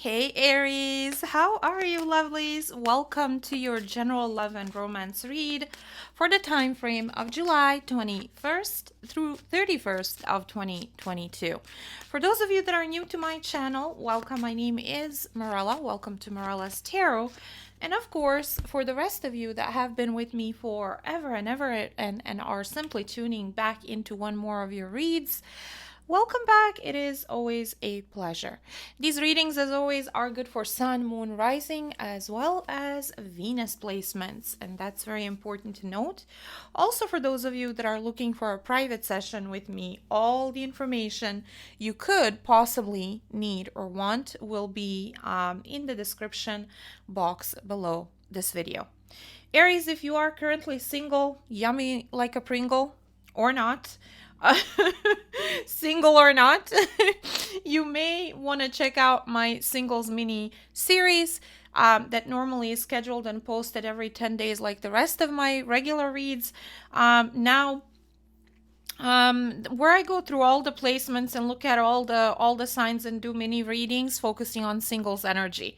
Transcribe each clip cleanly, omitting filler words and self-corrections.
Hey Aries, how are you lovelies? Welcome to your general love and romance read for the time frame of July 21st through 31st of 2022. For those of you that are new to my channel, welcome. My name is Marella. Welcome to Marella's Tarot. And of course, for the rest of you that have been with me forever and ever and are simply tuning back into one more of your reads, welcome back. It is always a pleasure. These readings, as always, are good for sun, moon, rising, as well as Venus placements. And that's very important to note. Also, for those of you that are looking for a private session with me, all the information you could possibly need or want will be in the description box below this video. Aries, if you are currently single, yummy like a Pringle, or not, single or not, you may want to check out my singles mini series that normally is scheduled and posted every 10 days like the rest of my regular reads. Now, where I go through all the placements and look at all the signs and do mini readings focusing on singles energy.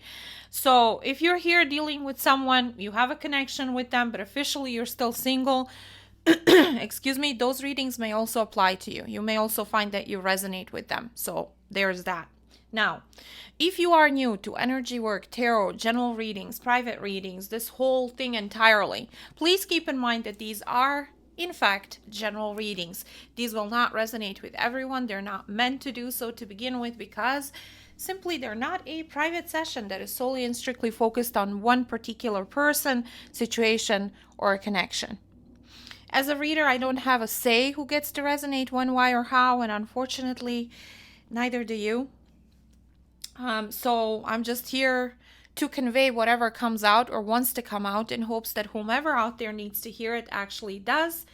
So if you're here dealing with someone, you have a connection with them, but officially you're still single, excuse me, those readings may also apply to you. You may also find that you resonate with them. So there's that. Now, if you are new to energy work, tarot, general readings, private readings, this whole thing entirely, please keep in mind that these are, in fact, general readings. These will not resonate with everyone. They're not meant to do so to begin with because simply they're not a private session that is solely and strictly focused on one particular person, situation, or connection. As a reader, I don't have a say who gets to resonate when, why, or how, and unfortunately, neither do you. So I'm just here to convey whatever comes out or wants to come out in hopes that whomever out there needs to hear it actually does,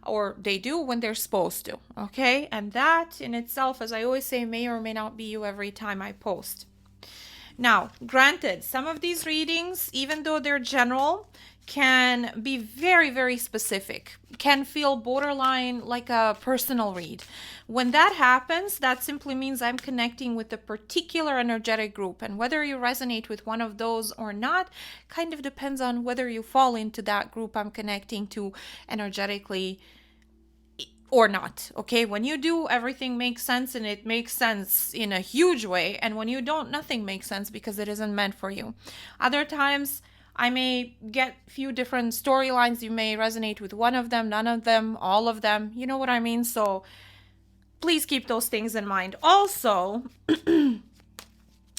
or they do when they're supposed to, okay? And that in itself, as I always say, may or may not be you every time I post. Now, granted, some of these readings, even though they're general, can be very, very specific, can feel borderline like a personal read. When that happens, that simply means I'm connecting with a particular energetic group, and whether you resonate with one of those or not kind of depends on whether you fall into that group I'm connecting to energetically or not. Okay, when you do, everything makes sense, and it makes sense in a huge way, and when you don't, nothing makes sense because it isn't meant for you. Other times I may get a few different storylines. You may resonate with one of them, none of them, all of them. You know what I mean? So please keep those things in mind. Also,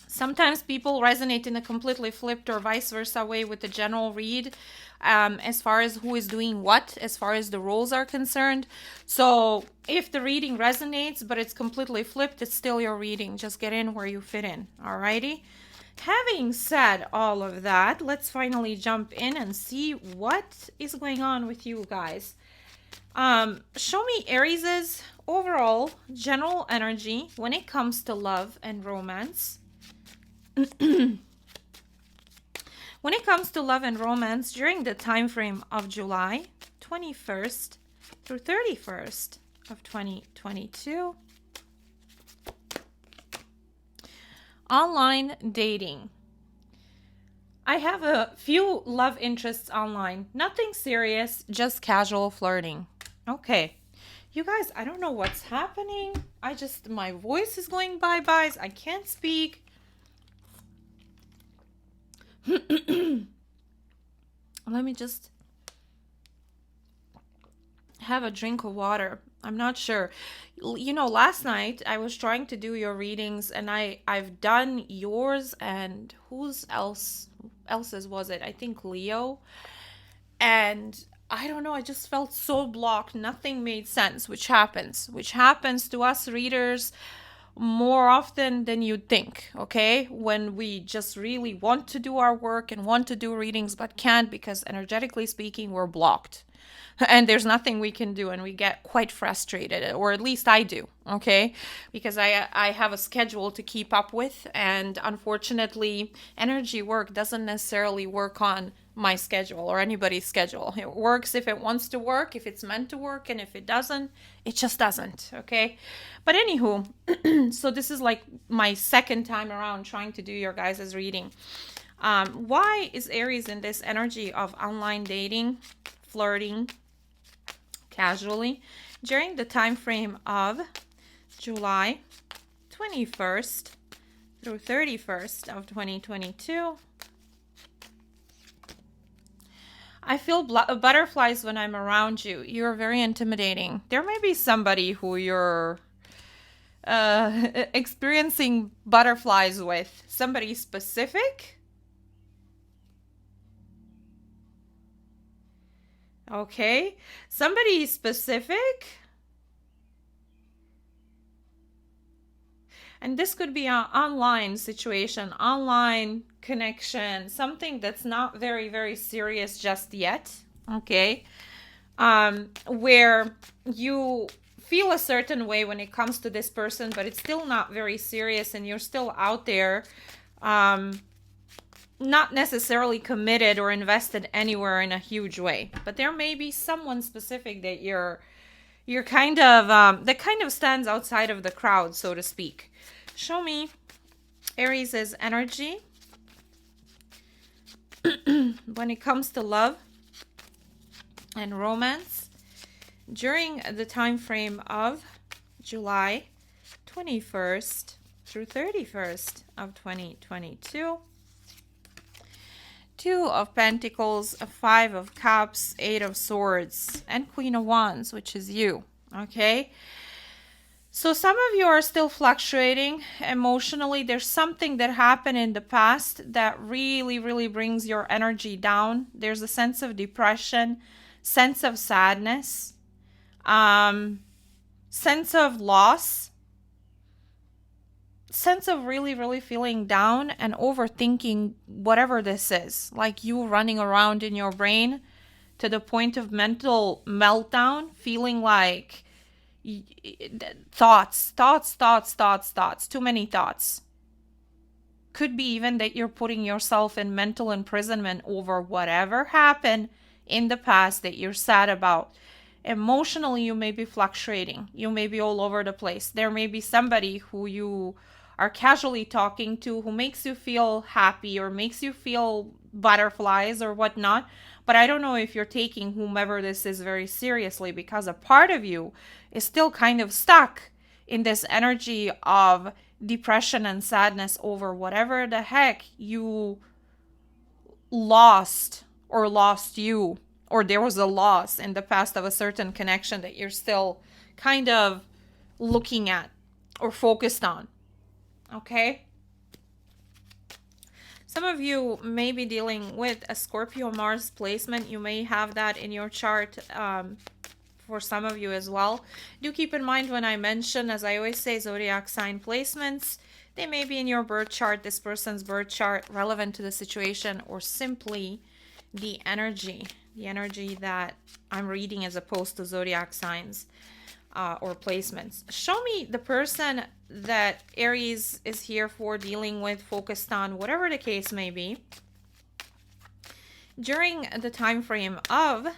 sometimes people resonate in a completely flipped or vice versa way with the general read, as far as who is doing what, as far as the roles are concerned. So if the reading resonates, but it's completely flipped, it's still your reading. Just get in where you fit in. Alrighty? Having said all of that, let's finally jump in and see what is going on with you guys. Show me Aries's overall general energy when it comes to love and romance. When it comes to love and romance during the time frame of July 21st through 31st of 2022. Online dating. I have a few love interests online. Nothing serious, just casual flirting. Okay. You guys, I don't know what's happening. My voice is going bye-byes. I can't speak. Let me just have a drink of water. I'm not sure. You know, last night I was trying to do your readings, and I've done yours and else's was it? I think Leo. And I don't know, I just felt so blocked. Nothing made sense, which happens to us readers more often than you'd think, okay? When we just really want to do our work and want to do readings but can't because energetically speaking, we're blocked. and there's nothing we can do, and we get quite frustrated, or at least I do, okay? Because I have a schedule to keep up with, and unfortunately energy work doesn't necessarily work on my schedule or anybody's schedule. It works if it wants to work, if it's meant to work, and if it doesn't, it just doesn't, okay? But anywho, so this is like my second time around trying to do your guys' reading. Why is Aries in this energy of online dating, flirting, casually during the time frame of July 21st through 31st of 2022? I feel butterflies when I'm around you. You're very intimidating. There may be somebody who you're experiencing butterflies with. Somebody specific? Okay. Somebody specific? And this could be an online situation, online connection, something that's not very, very serious just yet, okay? Where you feel a certain way when it comes to this person, but it's still not very serious, and you're still out there, not necessarily committed or invested anywhere in a huge way. But there may be someone specific that you're kind of, that kind of stands outside of the crowd, so to speak. Show me Aries' energy when it comes to love and romance during the time frame of July 21st through 31st of 2022. Two of Pentacles, a Five of Cups, Eight of Swords, and Queen of Wands, which is you, okay? So some of you are still fluctuating emotionally. There's something that happened in the past that really, really brings your energy down. There's a sense of depression, sense of sadness, sense of loss, sense of really, really feeling down and overthinking whatever this is. Like you running around in your brain to the point of mental meltdown, feeling like thoughts, too many thoughts. Could be even that you're putting yourself in mental imprisonment over whatever happened in the past that you're sad about. Emotionally, you may be fluctuating. You may be all over the place. There may be somebody who you are casually talking to who makes you feel happy or makes you feel butterflies or whatnot. But I don't know if you're taking whomever this is very seriously, because a part of you is still kind of stuck in this energy of depression and sadness over whatever the heck you lost or lost you, or there was a loss in the past of a certain connection that you're still kind of looking at or focused on. Okay? Some of you may be dealing with a Scorpio Mars placement. You may have that in your chart for some of you as well. Do keep in mind when I mention, as I always say, zodiac sign placements, they may be in your birth chart, this person's birth chart, relevant to the situation, or simply the energy that I'm reading as opposed to zodiac signs or placements. Show me the person that Aries is here for, dealing with, focused on, whatever the case may be, during the time frame of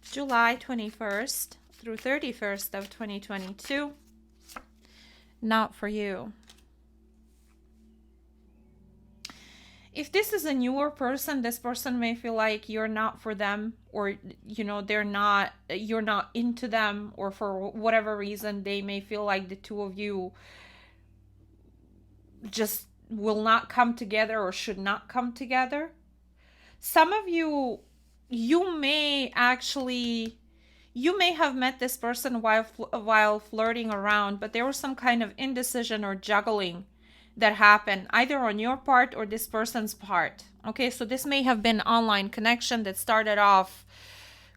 July 21st through 31st of 2022. Not for you. If this is a newer person, this person may feel like you're not for them, or you're not into them, or for whatever reason they may feel like the two of you just will not come together or should not come together. Some of you may have met this person while flirting around, but there was some kind of indecision or juggling that happened either on your part or this person's part. Okay, so this may have been online connection that started off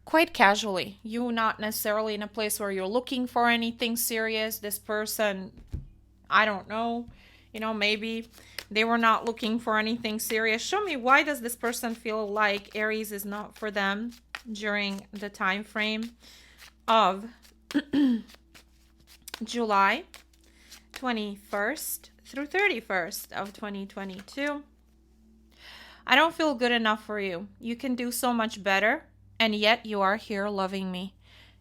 quite casually. You not necessarily in a place where you're looking for anything serious. This person, I don't know, maybe they were not looking for anything serious. Show me, why does this person feel like Aries is not for them during the time frame of July 21st through 31st of 2022? I don't feel good enough for you. You can do so much better, and yet you are here loving me.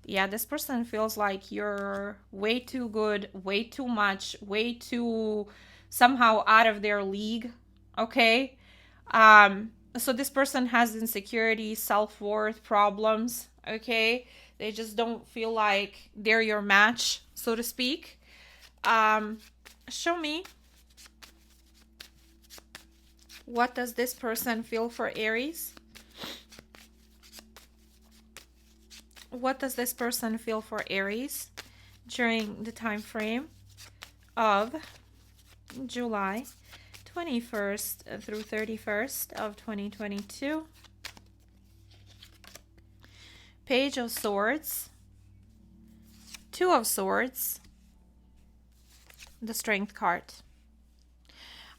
Yeah, this person feels like you're way too good, way too much, way too somehow out of their league. Okay? So this person has insecurity, self-worth problems. Okay? They just don't feel like they're your match, so to speak. Show me, what does this person feel for Aries? What does this person feel for Aries during the time frame of July 21st through 31st of 2022? Page of Swords, Two of Swords, the Strength card.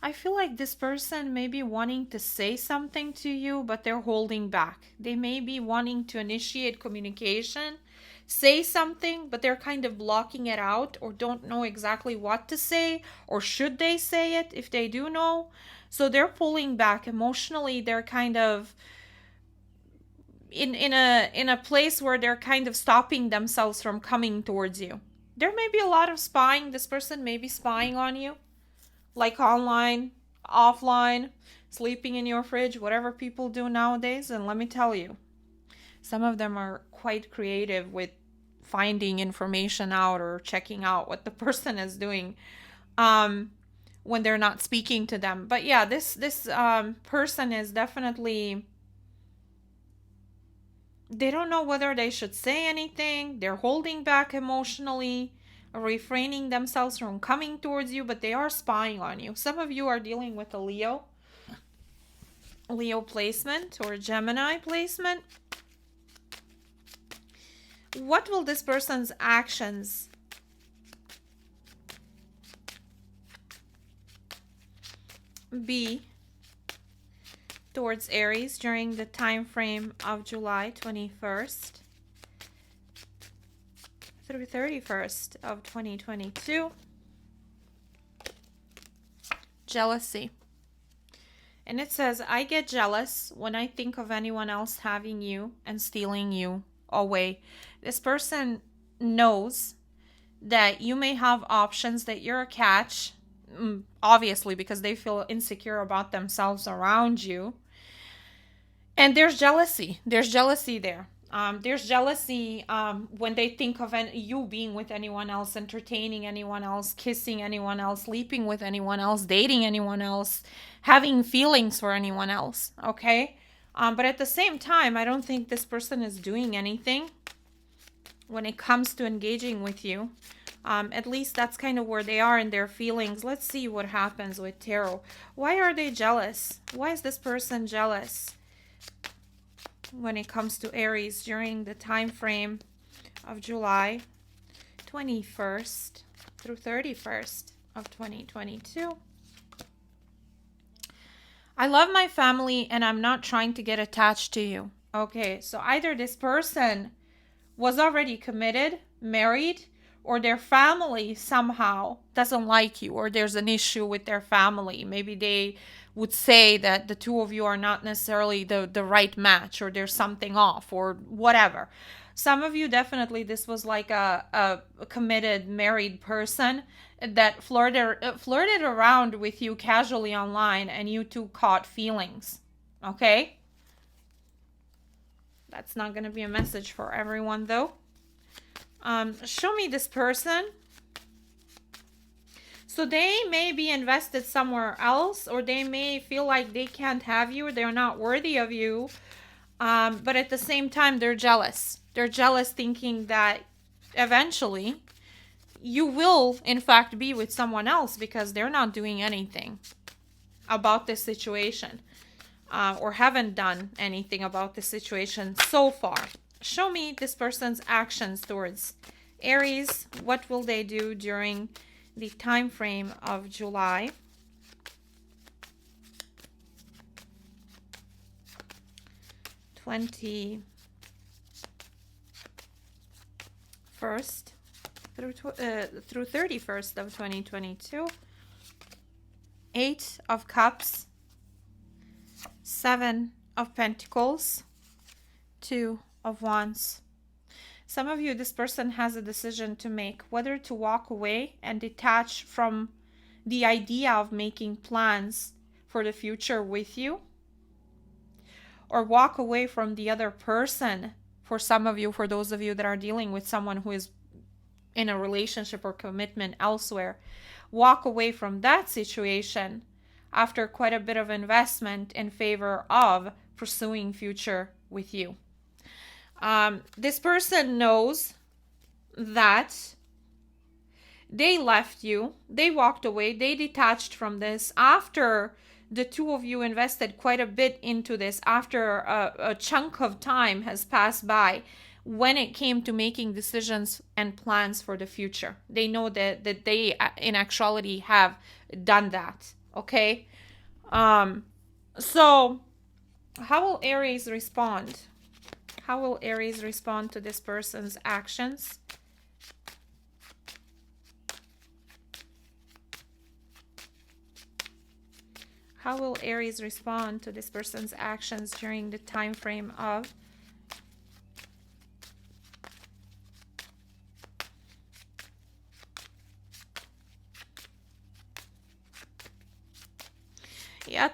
I feel like this person may be wanting to say something to you, but they're holding back. They may be wanting to initiate communication, say something, but they're kind of blocking it out or don't know exactly what to say, or should they say it if they do know. So they're pulling back emotionally. They're kind of in a place where they're kind of stopping themselves from coming towards you. There may be a lot of spying. This person may be spying on you, like online, offline, sleeping in your fridge, whatever people do nowadays. And let me tell you, some of them are quite creative with finding information out or checking out what the person is doing when they're not speaking to them. But yeah, this person is definitely, they don't know whether they should say anything. They're holding back emotionally, refraining themselves from coming towards you, but they are spying on you. Some of you are dealing with a Leo placement or Gemini placement. What will this person's actions be towards Aries during the time frame of July 21st through 31st of 2022? Jealousy. And it says, I get jealous when I think of anyone else having you and stealing you away. This person knows that you may have options, that you're a catch, obviously, because they feel insecure about themselves around you. And there's jealousy. There's jealousy there. There's jealousy when they think of you being with anyone else, entertaining anyone else, kissing anyone else, sleeping with anyone else, dating anyone else, having feelings for anyone else, okay? But at the same time, I don't think this person is doing anything when it comes to engaging with you. At least that's kind of where they are in their feelings. Let's see what happens with tarot. Why are they jealous? Why is this person jealous when it comes to Aries during the time frame of July 21st through 31st of 2022? I love my family and I'm not trying to get attached to you. Okay, so either this person was already committed, married, or their family somehow doesn't like you, or there's an issue with their family. Maybe they would say that the two of you are not necessarily the right match, or there's something off, or whatever. Some of you, definitely, this was like a committed, married person that flirted around with you casually online, and you two caught feelings, okay? That's not going to be a message for everyone, though. Show me this person. So they may be invested somewhere else, or they may feel like they can't have you, they're not worthy of you. But at the same time, they're jealous. They're jealous, thinking that eventually you will, in fact, be with someone else because they're not doing anything about this situation, or haven't done anything about this situation so far. Show me this person's actions towards Aries. What will they do during the time frame of July 21st through 31st of 2022. 8 of Cups, 7 of Pentacles, 2 of Wands. Some of you, this person has a decision to make, whether to walk away and detach from the idea of making plans for the future with you, or walk away from the other person. For some of you, for those of you that are dealing with someone who is in a relationship or commitment elsewhere, walk away from that situation after quite a bit of investment in favor of pursuing future with you. This person knows that they left you, they walked away, they detached from this after the two of you invested quite a bit into this, after a chunk of time has passed by when it came to making decisions and plans for the future. They know that they in actuality have done that. Okay. So how will Aries respond? How will Aries respond to this person's actions? How will Aries respond to this person's actions during the time frame of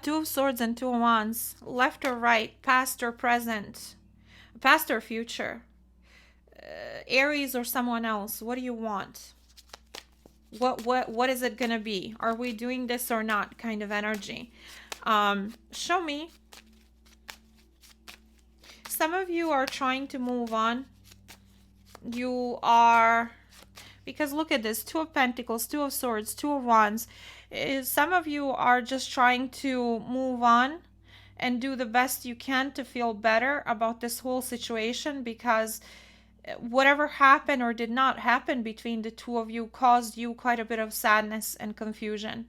Two of Swords and Two of Wands, left or right, past or present, past or future, Aries or someone else. What do you want? What is it gonna be? Are we doing this or not? Kind of energy. Show me. Some of you are trying to move on. You are, because look at this, Two of Pentacles, Two of Swords, Two of Wands. Some of you are just trying to move on and do the best you can to feel better about this whole situation, because whatever happened or did not happen between the two of you caused you quite a bit of sadness and confusion.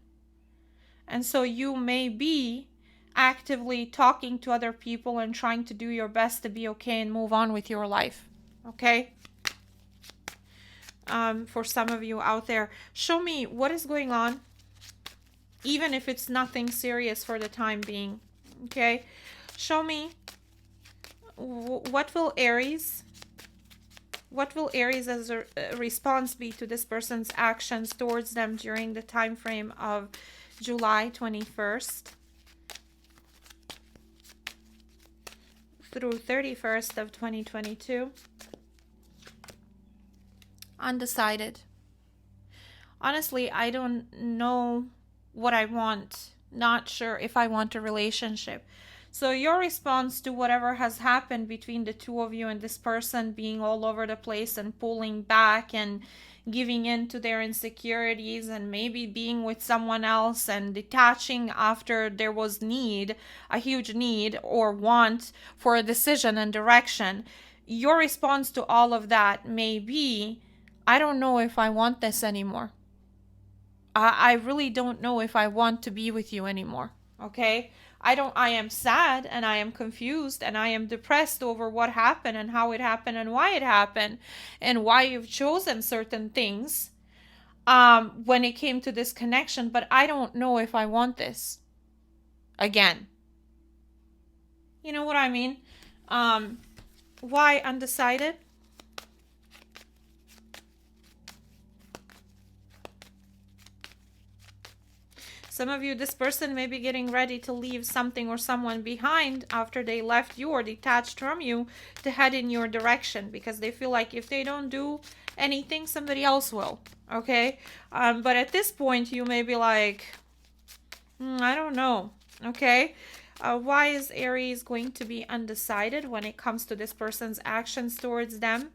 And so you may be actively talking to other people and trying to do your best to be okay and move on with your life. Okay? For some of you out there, show me what is going on, even if it's nothing serious for the time being. Okay? Show me what will Aries as a response be to this person's actions towards them during the time frame of July 21st through 31st of 2022. Undecided. Honestly, I don't know what I want. Not sure if I want a relationship. So your response to whatever has happened between the two of you and this person being all over the place and pulling back and giving in to their insecurities and maybe being with someone else and detaching after there was need, a huge need or want for a decision and direction. Your response to all of that may be, I don't know if I want this anymore. I really don't know if I want to be with you anymore. Okay? I am sad and I am confused and I am depressed over what happened and how it happened and why it happened and why you've chosen certain things when it came to this connection, but I don't know if I want this again. You know what I mean? Why undecided? Some of you, this person may be getting ready to leave something or someone behind after they left you or detached from you to head in your direction, because they feel like if they don't do anything, somebody else will. Okay? But at this point, you may be like, I don't know. Okay? Why is Aries going to be undecided when it comes to this person's actions towards them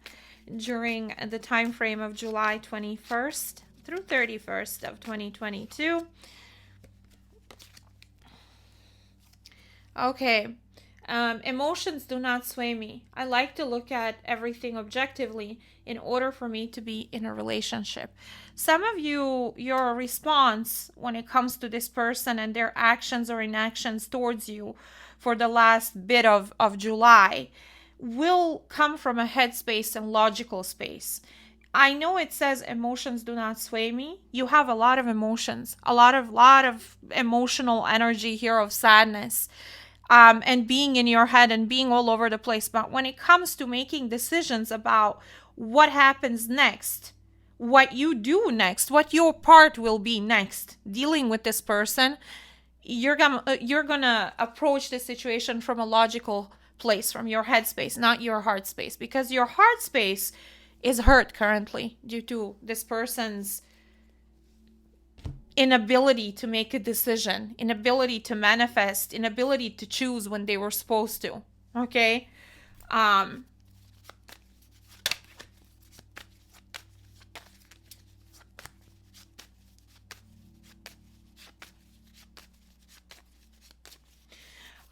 during the time frame of July 21st through 31st of 2022? Okay, Emotions do not sway me. I like to look at everything objectively in order for me to be in a relationship. Some of you, your response when it comes to this person and their actions or inactions towards you for the last bit of July will come from a headspace and logical space. I know it says emotions do not sway me. You have a lot of emotions, a lot of emotional energy here of sadness, and being in your head and being all over the place. But when it comes to making decisions about what happens next, what you do next, what your part will be next, dealing with this person, you're gonna approach the situation from a logical place, from your head space, not your heart space, because your heart space is hurt currently due to this person's inability to make a decision, inability to manifest, inability to choose when they were supposed to. Okay? Um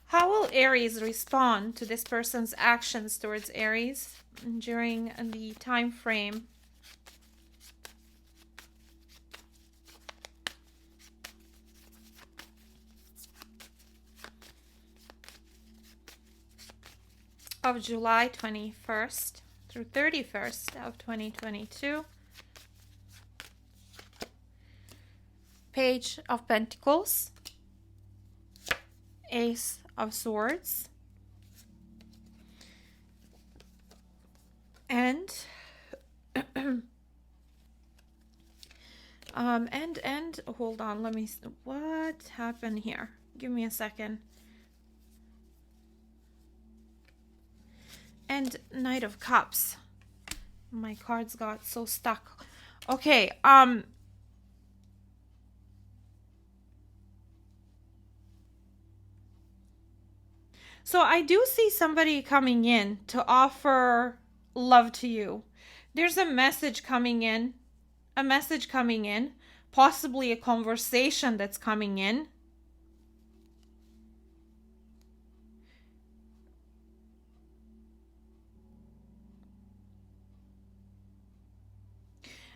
how will Aries respond to this person's actions towards Aries during the time frame of July 21st through 31st of 2022? Page of Pentacles, Ace of Swords, and and hold on, let me see what happened here. Give me a second. And Knight of Cups. My cards got so stuck. Okay, so I do see somebody coming in to offer love to you. There's a message coming in, possibly a conversation that's coming in.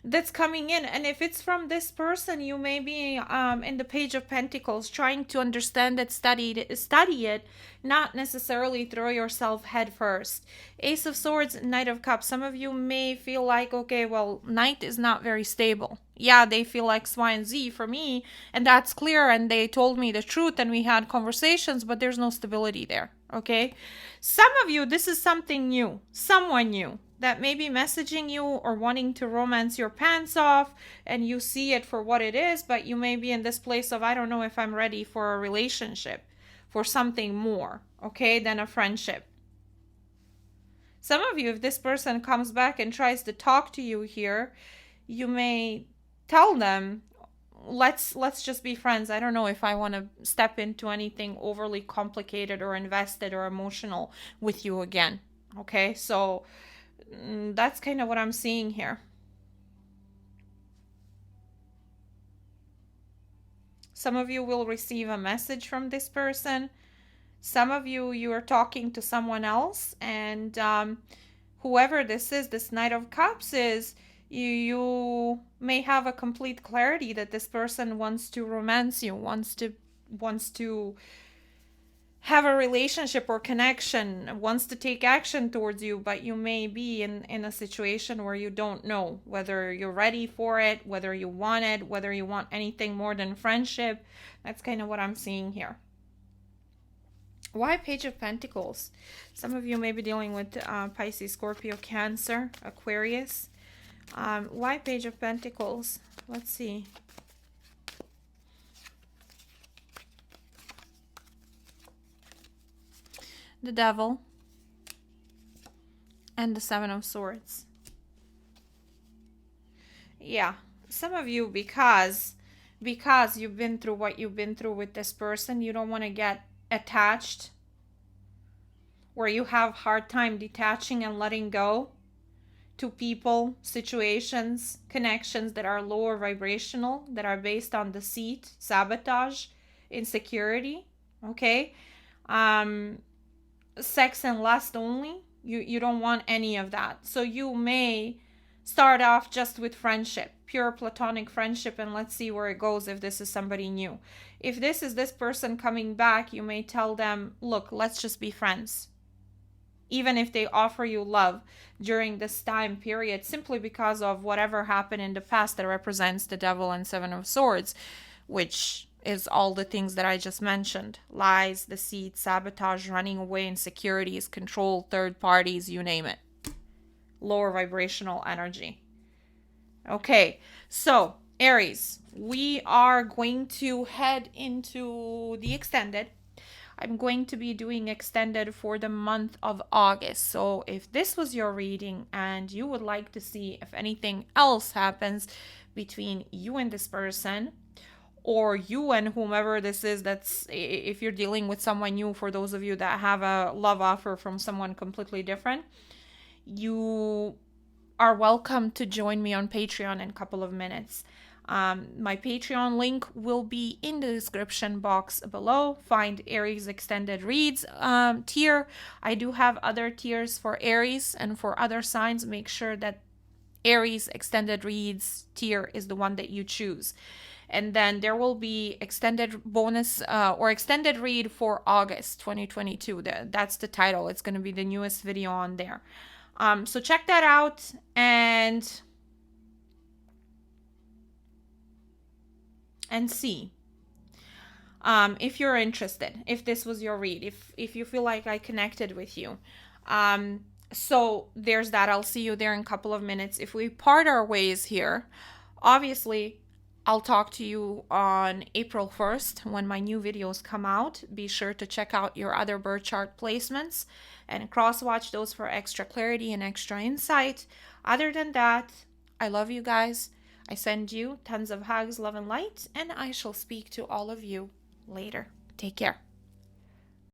That's coming in, and if it's from this person, you may be in the Page of Pentacles trying to understand it, study it, not necessarily throw yourself head first. Ace of Swords, Knight of Cups. Some of you may feel like, okay, well, Knight is not very stable. Yeah, they feel like X, Y, and Z for me, and that's clear, and they told me the truth and we had conversations, but there's no stability there. Okay, some of you, this is something new, someone new that may be messaging you or wanting to romance your pants off, and you see it for what it is, but you may be in this place of, I don't know if I'm ready for a relationship, for something more, okay, than a friendship. Some of you, if this person comes back and tries to talk to you here, you may tell them, let's just be friends. I don't know if I want to step into anything overly complicated or invested or emotional with you again. Okay, so that's kind of what I'm seeing here. Some of you will receive a message from this person. Some of you, you are talking to someone else, and whoever this is, this Knight of Cups is, you may have a complete clarity that this person wants to romance you, wants to have a relationship or connection, wants to take action towards you, but you may be in a situation where you don't know whether you're ready for it, whether you want it, whether you want anything more than friendship. That's kind of what I'm seeing here. Why Page of Pentacles? Some of you may be dealing with Pisces, Scorpio, Cancer, Aquarius. Why Page of Pentacles? Let's see. The Devil and the Seven of Swords. Yeah, some of you, because you've been through what you've been through with this person, you don't want to get attached, where you have hard time detaching and letting go to people, situations, connections that are lower vibrational, that are based on deceit, sabotage, insecurity. Okay, sex and lust only. You don't want any of that. So you may start off just with friendship, pure platonic friendship, and let's see where it goes if this is somebody new. If this is this person coming back, you may tell them, look, let's just be friends. Even if they offer you love during this time period, simply because of whatever happened in the past that represents the devil and seven of swords, which is all the things that I just mentioned: lies, deceit, sabotage, running away, insecurities, control, third parties, you name it. Lower vibrational energy. Okay, so Aries, we are going to head into the extended. I'm going to be doing extended for the month of August. So if this was your reading and you would like to see if anything else happens between you and this person, or you and whomever this is, that's if you're dealing with someone new, for those of you that have a love offer from someone completely different, you are welcome to join me on Patreon in a couple of minutes. My Patreon link will be in the description box below. Find Aries Extended Reads tier. I do have other tiers for Aries and for other signs. Make sure that Aries Extended Reads tier is the one that you choose. And then there will be extended bonus or extended read for August 2022. That's the title. It's going to be the newest video on there. So check that out and see if you're interested, if this was your read, if you feel like I connected with you. So there's that. I'll see you there in a couple of minutes. If we part our ways here, obviously I'll talk to you on April 1st when my new videos come out. Be sure to check out your other birth chart placements and cross-watch those for extra clarity and extra insight. Other than that, I love you guys. I send you tons of hugs, love, and light, and I shall speak to all of you later. Take care.